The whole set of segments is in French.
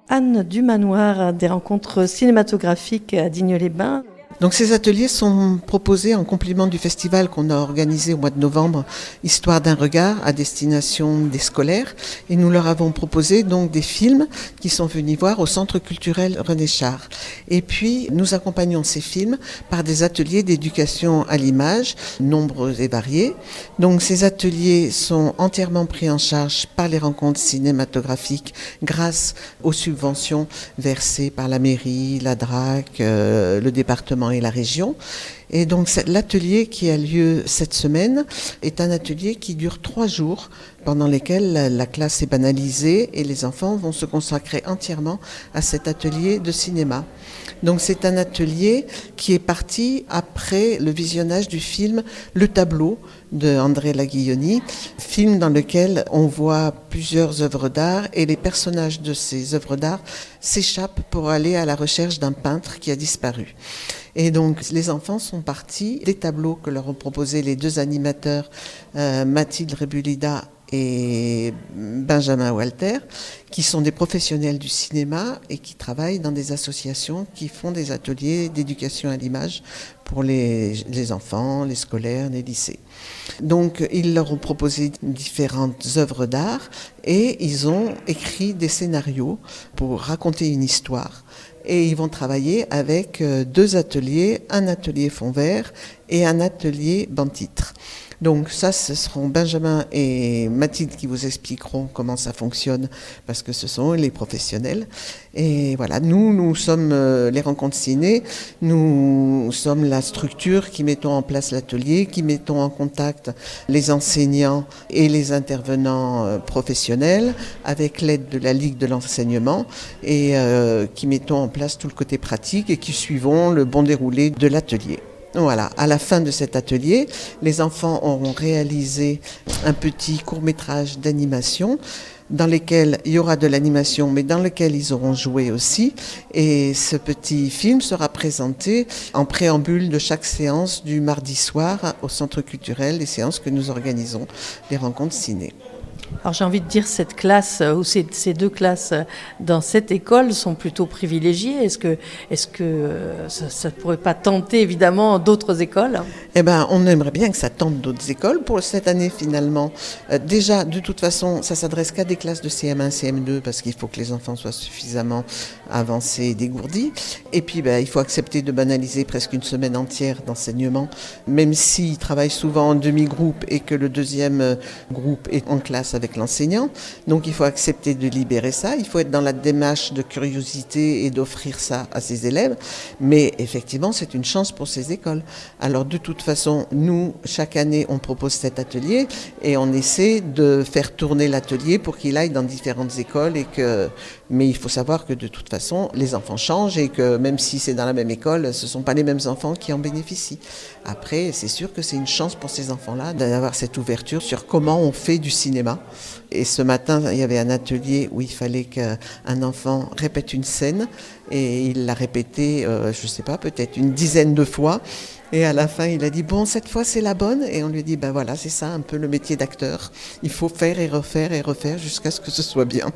Anne Dumanoir, des rencontres cinématographiques à Digne-les-Bains. Donc ces ateliers sont proposés en complément du festival qu'on a organisé au mois de novembre, Histoire d'un regard, à destination des scolaires. Et nous leur avons proposé donc des films qui sont venus voir au Centre culturel René Char. Et puis nous accompagnons ces films par des ateliers d'éducation à l'image, nombreux et variés. Donc ces ateliers sont entièrement pris en charge par les rencontres cinématographiques grâce aux subventions versées par la mairie, la DRAC, le département et la région. Et donc l'atelier qui a lieu cette semaine est un atelier qui dure 3 jours pendant lesquels la classe est banalisée et les enfants vont se consacrer entièrement à cet atelier de cinéma. Donc c'est un atelier qui est parti après le visionnage du film Le Tableau de André Laguilloni, film dans lequel on voit plusieurs œuvres d'art et les personnages de ces œuvres d'art s'échappent pour aller à la recherche d'un peintre qui a disparu. Et donc les enfants sont partis des tableaux que leur ont proposés les 2 animateurs, Mathilde Rebulida et Benjamin Walter, qui sont des professionnels du cinéma et qui travaillent dans des associations qui font des ateliers d'éducation à l'image pour les enfants, les scolaires, les lycées. Donc ils leur ont proposé différentes œuvres d'art et ils ont écrit des scénarios pour raconter une histoire. Et ils vont travailler avec 2 ateliers, un atelier fond vert et un atelier banc-titre. Donc ça, ce seront Benjamin et Mathilde qui vous expliqueront comment ça fonctionne, parce que ce sont les professionnels. Et voilà, nous sommes les rencontres ciné, nous sommes la structure qui mettons en place l'atelier, qui mettons en contact les enseignants et les intervenants professionnels, avec l'aide de la Ligue de l'enseignement, et qui mettons en place tout le côté pratique et qui suivons le bon déroulé de l'atelier. Voilà, à la fin de cet atelier, les enfants auront réalisé un petit court-métrage d'animation dans lequel il y aura de l'animation, mais dans lequel ils auront joué aussi. Et ce petit film sera présenté en préambule de chaque séance du mardi soir au Centre culturel, les séances que nous organisons, les rencontres ciné. Alors j'ai envie de dire, cette classe ou ces 2 classes dans cette école sont plutôt privilégiées. Est-ce que ça ne pourrait pas tenter évidemment d'autres écoles ? Eh bien, on aimerait bien que ça tente d'autres écoles. Pour cette année, finalement, déjà, de toute façon, ça s'adresse qu'à des classes de CM1, CM2, parce qu'il faut que les enfants soient suffisamment avancés et dégourdis. Et puis, il faut accepter de banaliser presque une semaine entière d'enseignement, même s'ils travaillent souvent en demi-groupe et que le deuxième groupe est en classe avec l'enseignant. Donc, il faut accepter de libérer ça. Il faut être dans la démarche de curiosité et d'offrir ça à ses élèves. Mais effectivement, c'est une chance pour ces écoles. Alors, de toute façon, nous, chaque année, on propose cet atelier et on essaie de faire tourner l'atelier pour qu'il aille dans différentes écoles. Mais il faut savoir que de toute façon, les enfants changent et que même si c'est dans la même école, ce ne sont pas les mêmes enfants qui en bénéficient. Après, c'est sûr que c'est une chance pour ces enfants-là d'avoir cette ouverture sur comment on fait du cinéma. Et ce matin, il y avait un atelier où il fallait qu'un enfant répète une scène et il l'a répété, je ne sais pas, peut-être une dizaine de fois. Et à la fin, il a dit « Bon, cette fois, c'est la bonne ?» Et on lui dit « Ben voilà, c'est ça un peu le métier d'acteur. Il faut faire et refaire jusqu'à ce que ce soit bien. »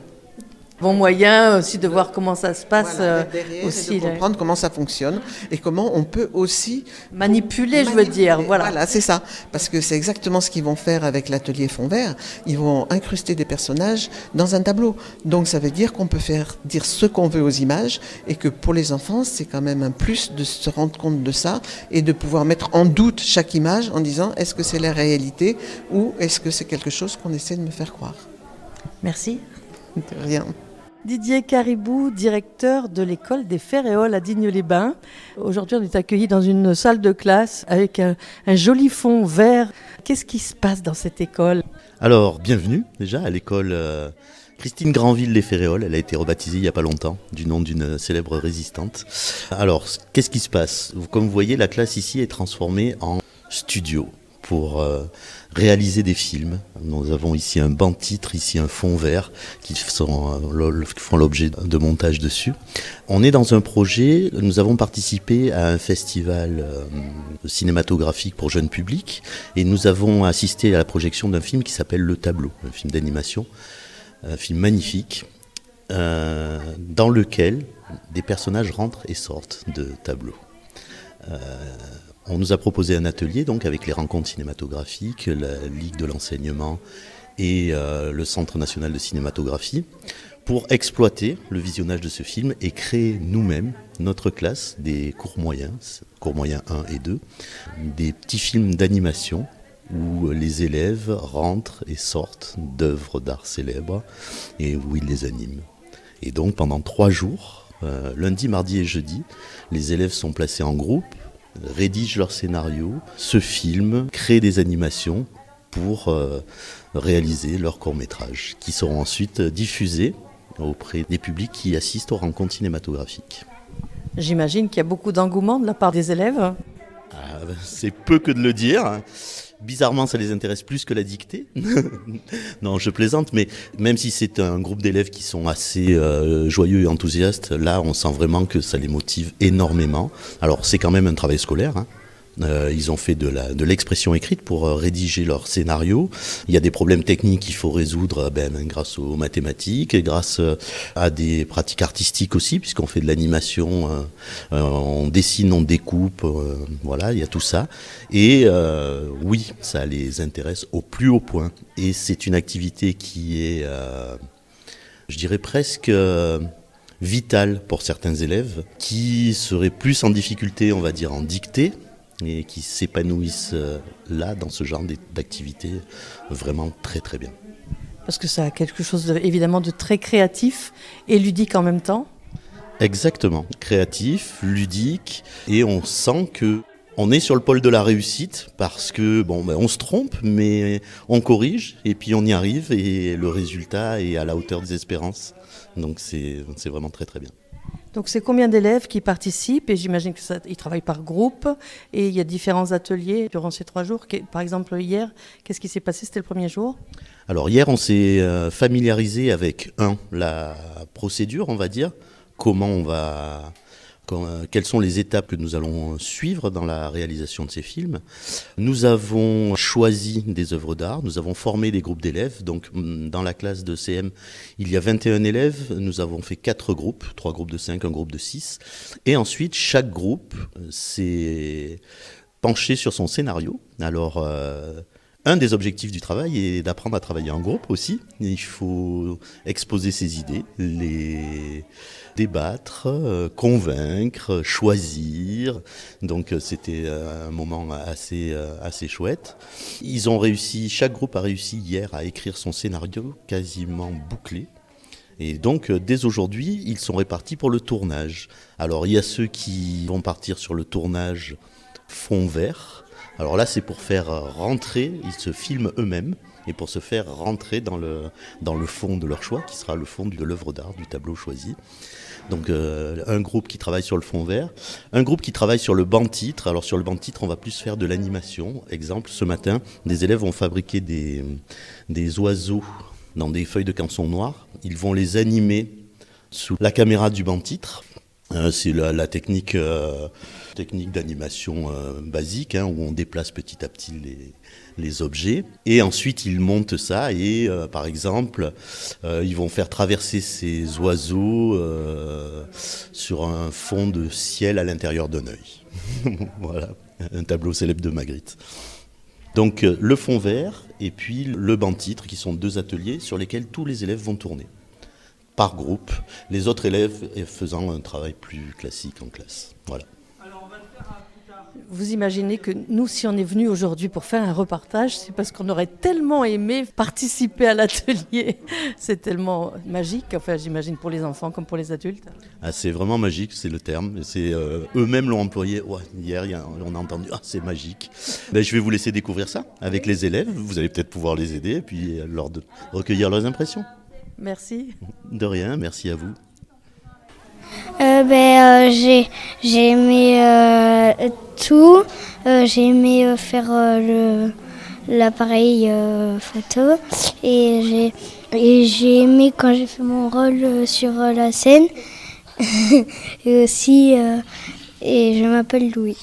Bon moyen aussi de voir comment ça se passe, voilà, derrière, aussi et de comprendre comment ça fonctionne et comment on peut aussi manipuler, je veux dire. Voilà, c'est ça. Parce que c'est exactement ce qu'ils vont faire avec l'atelier fond vert. Ils vont incruster des personnages dans un tableau. Donc ça veut dire qu'on peut faire dire ce qu'on veut aux images et que pour les enfants, c'est quand même un plus de se rendre compte de ça et de pouvoir mettre en doute chaque image en disant est-ce que c'est la réalité ou est-ce que c'est quelque chose qu'on essaie de me faire croire. Merci. De rien. Didier Caribou, directeur de l'école des Ferréoles à Digne-les-Bains. Aujourd'hui, on est accueillis dans une salle de classe avec un joli fond vert. Qu'est-ce qui se passe dans cette école ? Alors, bienvenue déjà à l'école Christine Granville les Ferréoles. Elle a été rebaptisée il n'y a pas longtemps du nom d'une célèbre résistante. Alors, qu'est-ce qui se passe ? Comme vous voyez, la classe ici est transformée en studio pour réaliser des films. Nous avons ici un banc de titre, ici un fond vert qui font l'objet de montage dessus. On est dans un projet, nous avons participé à un festival cinématographique pour jeunes publics et nous avons assisté à la projection d'un film qui s'appelle Le Tableau, un film d'animation, un film magnifique dans lequel des personnages rentrent et sortent de tableaux. On nous a proposé un atelier donc avec les rencontres cinématographiques, la Ligue de l'enseignement et le Centre national de cinématographie pour exploiter le visionnage de ce film et créer nous-mêmes, notre classe, des cours moyens 1 et 2, des petits films d'animation où les élèves rentrent et sortent d'œuvres d'art célèbres et où ils les animent. Et donc pendant 3 jours, lundi, mardi et jeudi, les élèves sont placés en groupe, rédigent leur scénario, se filment, créent des animations pour réaliser leurs courts-métrages qui seront ensuite diffusés auprès des publics qui assistent aux rencontres cinématographiques. J'imagine qu'il y a beaucoup d'engouement de la part des élèves. C'est peu que de le dire. Bizarrement, ça les intéresse plus que la dictée. Non, je plaisante, mais même si c'est un groupe d'élèves qui sont assez joyeux et enthousiastes, là, on sent vraiment que ça les motive énormément. Alors, c'est quand même un travail scolaire, hein. Ils ont fait de l'expression écrite pour rédiger leur scénario. Il y a des problèmes techniques qu'il faut résoudre grâce aux mathématiques, et grâce à des pratiques artistiques aussi, puisqu'on fait de l'animation, on dessine, on découpe, voilà, il y a tout ça. Et oui, ça les intéresse au plus haut point. Et c'est une activité qui est, je dirais presque vitale pour certains élèves, qui seraient plus en difficulté, on va dire, en dictée, et qui s'épanouissent là, dans ce genre d'activité, vraiment très très bien. Parce que ça a quelque chose évidemment de très créatif et ludique en même temps. Exactement, créatif, ludique, et on sent que on est sur le pôle de la réussite parce que on se trompe, mais on corrige et puis on y arrive et le résultat est à la hauteur des espérances. Donc c'est vraiment très très bien. Donc c'est combien d'élèves qui participent? Et j'imagine qu'ils travaillent par groupe et il y a différents ateliers durant ces 3 jours. Par exemple hier, qu'est-ce qui s'est passé? C'était le premier jour. Alors hier on s'est familiarisé avec la procédure, on va dire, quelles sont les étapes que nous allons suivre dans la réalisation de ces films. Nous avons choisi des œuvres d'art, nous avons formé des groupes d'élèves. Donc dans la classe de CM, il y a 21 élèves, nous avons fait 4 groupes, 3 groupes de 5, un groupe de 6. Et ensuite, chaque groupe s'est penché sur son scénario. Alors, un des objectifs du travail est d'apprendre à travailler en groupe aussi. Il faut exposer ses idées, les débattre, convaincre, choisir. Donc c'était un moment assez chouette. Chaque groupe a réussi hier à écrire son scénario quasiment bouclé. Et donc, dès aujourd'hui, ils sont répartis pour le tournage. Alors, il y a ceux qui vont partir sur le tournage fond vert. Alors là, c'est pour faire rentrer, ils se filment eux-mêmes, et pour se faire rentrer dans le fond de leur choix, qui sera le fond de l'œuvre d'art, du tableau choisi. Donc un groupe qui travaille sur le fond vert, un groupe qui travaille sur le banc de titre. Alors sur le banc de titre, on va plus faire de l'animation. Exemple, ce matin, des élèves vont fabriquer des oiseaux dans des feuilles de canson noires. Ils vont les animer sous la caméra du banc de titre. C'est la technique d'animation basique, hein, où on déplace petit à petit les objets. Et ensuite, ils montent ça et, par exemple, ils vont faire traverser ces oiseaux sur un fond de ciel à l'intérieur d'un œil. Voilà, un tableau célèbre de Magritte. Donc, le fond vert et puis le banc de titre, qui sont 2 ateliers sur lesquels tous les élèves vont tourner. Par groupe, les autres élèves faisant un travail plus classique en classe. Voilà. Vous imaginez que nous, si on est venu aujourd'hui pour faire un reportage, c'est parce qu'on aurait tellement aimé participer à l'atelier. C'est tellement magique, enfin j'imagine pour les enfants comme pour les adultes. Ah, c'est vraiment magique, c'est le terme. C'est, eux-mêmes l'ont employé. Ouais, hier, on a entendu, c'est magique. Je vais vous laisser découvrir ça avec les élèves. Vous allez peut-être pouvoir les aider et puis recueillir leurs impressions. Merci. De rien, merci à vous. J'ai aimé tout. J'ai aimé faire l'appareil photo et j'ai aimé quand j'ai fait mon rôle sur la scène et aussi et je m'appelle Louis.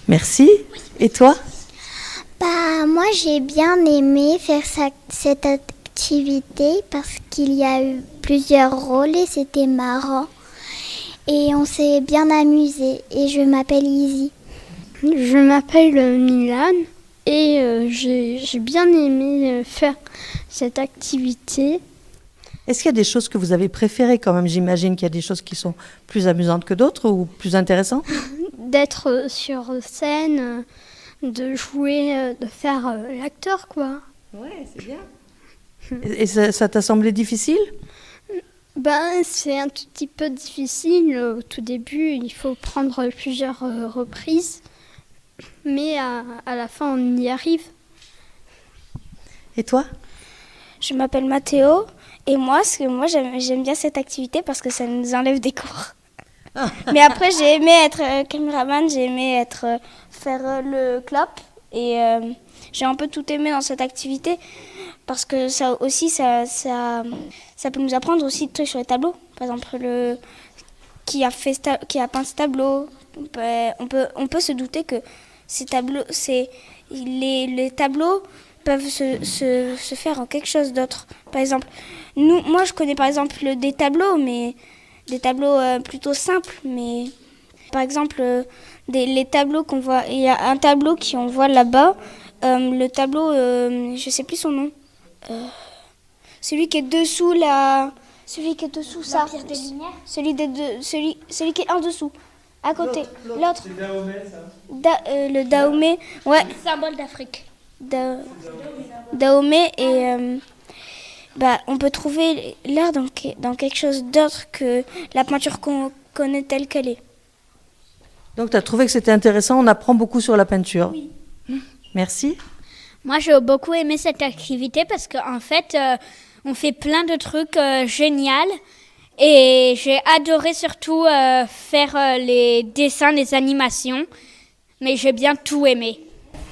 Merci. Et toi? Moi j'ai bien aimé faire cette activité parce qu'il y a eu plusieurs rôles et c'était marrant et on s'est bien amusé et je m'appelle Izzy. Je m'appelle Milan et j'ai bien aimé faire cette activité. Est-ce qu'il y a des choses que vous avez préférées quand même? J'imagine qu'il y a des choses qui sont plus amusantes que d'autres ou plus intéressantes. D'être sur scène, de jouer, de faire l'acteur, quoi. Ouais, c'est bien. Et ça t'a semblé difficile? C'est un tout petit peu difficile. Au tout début, il faut prendre plusieurs reprises. Mais à la fin, on y arrive. Et toi? Je m'appelle Mathéo et moi j'aime bien cette activité parce que ça nous enlève des cours. Mais après j'ai aimé être caméraman, j'ai aimé faire le clap et j'ai un peu tout aimé dans cette activité parce que ça aussi ça peut nous apprendre aussi de trucs sur les tableaux. Par exemple qui a peint ce tableau, on peut se douter que ces tableaux les tableaux peuvent se faire en quelque chose d'autre. Par exemple, moi je connais par exemple des tableaux, mais des tableaux plutôt simples. Mais par exemple, les tableaux qu'on voit, il y a un tableau qu'on voit là-bas. Le tableau, je sais plus son nom. Celui qui est dessous là, celui qui est dessous ça. Celui qui est en dessous, à côté. L'autre. C'est Dahomey ça. Le Dahomey, ouais. Symbole d'Afrique. Dahomey et on peut trouver l'art dans quelque chose d'autre que la peinture qu'on connaît telle qu'elle est. Donc tu as trouvé que c'était intéressant, on apprend beaucoup sur la peinture. Oui. Merci. Moi j'ai beaucoup aimé cette activité parce qu'en fait on fait plein de trucs géniaux et j'ai adoré surtout faire les dessins, les animations, mais j'ai bien tout aimé.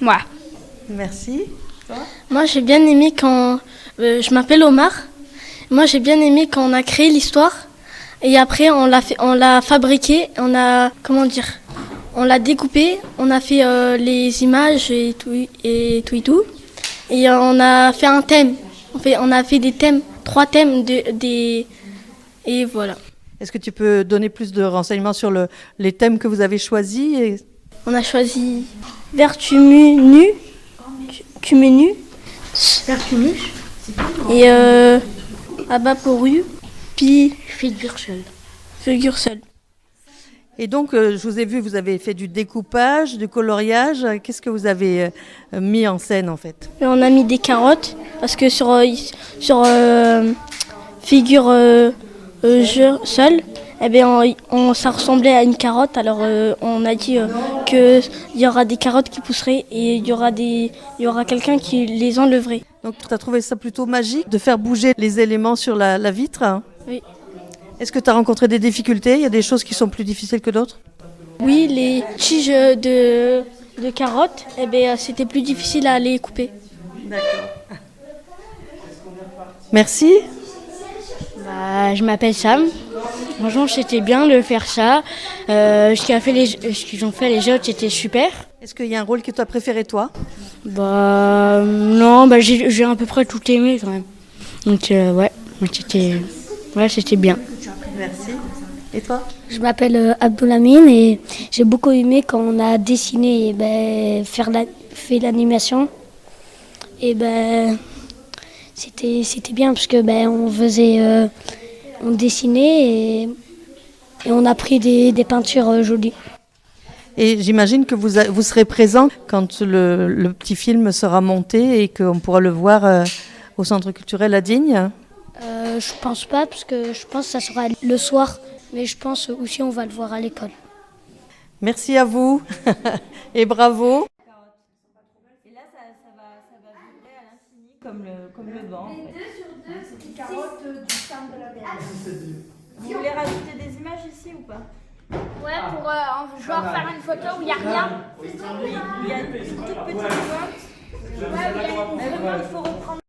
Moi. Merci. Moi, j'ai bien aimé quand... je m'appelle Omar. Moi, j'ai bien aimé quand on a créé l'histoire. Et après, on l'a fabriqué. On l'a découpé. On a fait les images et tout. Et on a fait un thème. On a fait des thèmes. 3 thèmes et voilà. Est-ce que tu peux donner plus de renseignements sur les thèmes que vous avez choisis On a choisi Vertumu nu. Cumenu, Vertumus, et Abaporu, puis Figure seule. Et donc, je vous ai vu, vous avez fait du découpage, du coloriage. Qu'est-ce que vous avez mis en scène en fait? Et on a mis des carottes, parce que sur Figure seule, ça ressemblait à une carotte, alors on a dit qu'il y aura des carottes qui pousseraient et il y aura quelqu'un qui les enlèverait. Donc tu as trouvé ça plutôt magique de faire bouger les éléments sur la vitre, hein? Oui. Est-ce que tu as rencontré des difficultés? Il y a des choses qui sont plus difficiles que d'autres? Oui, les tiges de carottes, c'était plus difficile à les couper. D'accord. Merci. Je m'appelle Sam. Franchement, c'était bien de faire ça. Ce qu'ils ont fait les autres, c'était super. Est-ce qu'il y a un rôle que tu as préféré, toi? Non, j'ai à peu près tout aimé quand même. Donc, c'était bien. Merci. Et toi? Je m'appelle Abdoulamine et j'ai beaucoup aimé quand on a dessiné et fait l'animation. Et c'était bien parce que on dessinait et on a pris des peintures jolies. Et j'imagine que vous serez présent quand le petit film sera monté et qu'on pourra le voir au Centre culturel à Digne. Je pense pas, parce que je pense que ça sera le soir, mais je pense aussi on va le voir à l'école. Merci à vous et bravo. Et là, ça va vibrer à l'infini comme le vent. En fait. 2 sur 2, c'est une carotte du sein de la belle. Vous voulez rajouter des images ici ou pas? Ouais, pour genre faire une photo où il n'y a rien. Il y a une toute petite boîte Il faut reprendre.